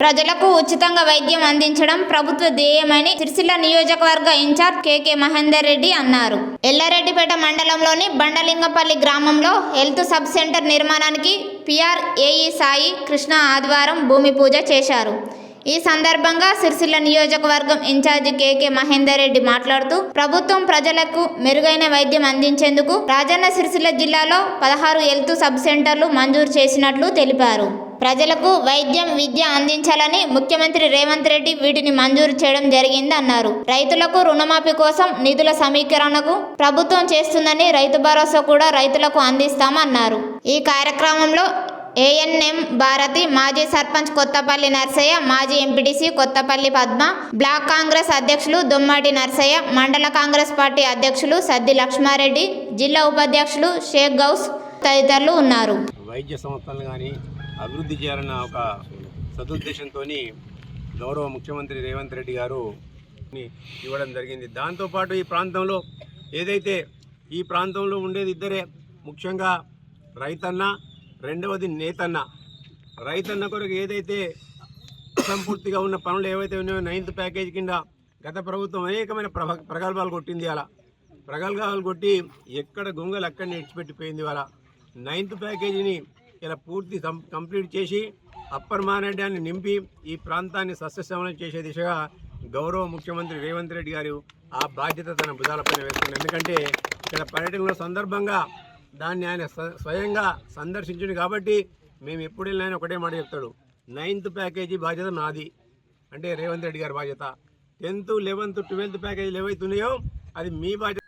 ప్రజలకు ఉచితంగా వైద్యం అందించడం ప్రభుత్వ ధ్యేయమని సిరిసిల్ల నియోజకవర్గ ఇన్ఛార్జ్ కేకే మహేందర్ రెడ్డి అన్నారు. ఎల్లారెడ్డిపేట మండలంలోని బండలింగపల్లి గ్రామంలో హెల్త్ సబ్ సెంటర్ నిర్మాణానికి పిఆర్ఏఈ సాయి కృష్ణ ఆదివారం భూమి పూజ చేశారు. ఈ సందర్భంగా సిరిసిల్ల నియోజకవర్గం ఇన్ఛార్జి కేకే మహేందర్ రెడ్డి మాట్లాడుతూ ప్రభుత్వం ప్రజలకు మెరుగైన వైద్యం అందించేందుకు రాజన్న సిరిసిల్ల జిల్లాలో 16 హెల్త్ సబ్ సెంటర్లు మంజూరు చేసినట్లు తెలిపారు. ప్రజలకు వైద్యం విద్య అందించాలని ముఖ్యమంత్రి రేవంత్ రెడ్డి వీటిని మంజూరు చేయడం జరిగిందన్నారు. రైతులకు రుణమాఫీ కోసం నిధుల సమీకరణకు ప్రభుత్వం చేస్తుందని రైతు భరోసా కూడా రైతులకు అందిస్తామన్నారు. ఈ కార్యక్రమంలో ఏఎన్ఎం భారతి, మాజీ సర్పంచ్ కొత్తపల్లి నర్సయ్య, మాజీ ఎంపీటీసీ కొత్తపల్లి పద్మ, బ్లాక్ కాంగ్రెస్ అధ్యక్షులు దొమ్మాటి నర్సయ్య, మండల కాంగ్రెస్ పార్టీ అధ్యక్షులు సద్ది లక్ష్మారెడ్డి, జిల్లా ఉపాధ్యక్షులు షేక్ గౌస్ తదితరులు ఉన్నారు. వైద్య సంస్థలను కానీ అభివృద్ధి చేయాలన్న ఒక సదుద్దేశంతో గౌరవ ముఖ్యమంత్రి రేవంత్ రెడ్డి గారు ఇవ్వడం జరిగింది. దాంతోపాటు ఈ ప్రాంతంలో ఏదైతే ఈ ప్రాంతంలో ఉండేది ఇద్దరే, ముఖ్యంగా రైతన్న, రెండవది నేతన్న. రైతన్న కొరకు ఏదైతే అసంపూర్తిగా ఉన్న పనులు ఏవైతే ఉన్నాయో 9th ప్యాకేజ్ కింద గత ప్రభుత్వం అనేకమైన ప్రగల్భాలు కొట్టింది. అలా ప్రగల్భాలు కొట్టి ఎక్కడ గొంగలు అక్కడనే ఇడిచిపెట్టిపోయింది. అలా 9th ప్యాకేజీని ఇలా పూర్తి కంప్లీట్ చేసి అప్పర్ మానేడాన్ని నింపి ఈ ప్రాంతాన్ని సస్యశ్యామలం చేసే దిశగా గౌరవ ముఖ్యమంత్రి రేవంత్ రెడ్డి గారు ఆ బాధ్యత తన భుజాలపైన వేస్తున్నారు. ఎందుకంటే ఇక్కడ పర్యటనలో సందర్భంగా దాన్ని ఆయన స్వయంగా సందర్శించింది కాబట్టి మేము ఎప్పుడు వెళ్ళినా ఒకటే మాట చెప్తాడు, 9th ప్యాకేజీ బాధ్యత నాది అంటే రేవంత్ రెడ్డి గారి బాధ్యత, 10th, 11th, 12th ప్యాకేజీలు ఏవైతే ఉన్నాయో అది మీ బాధ్యత.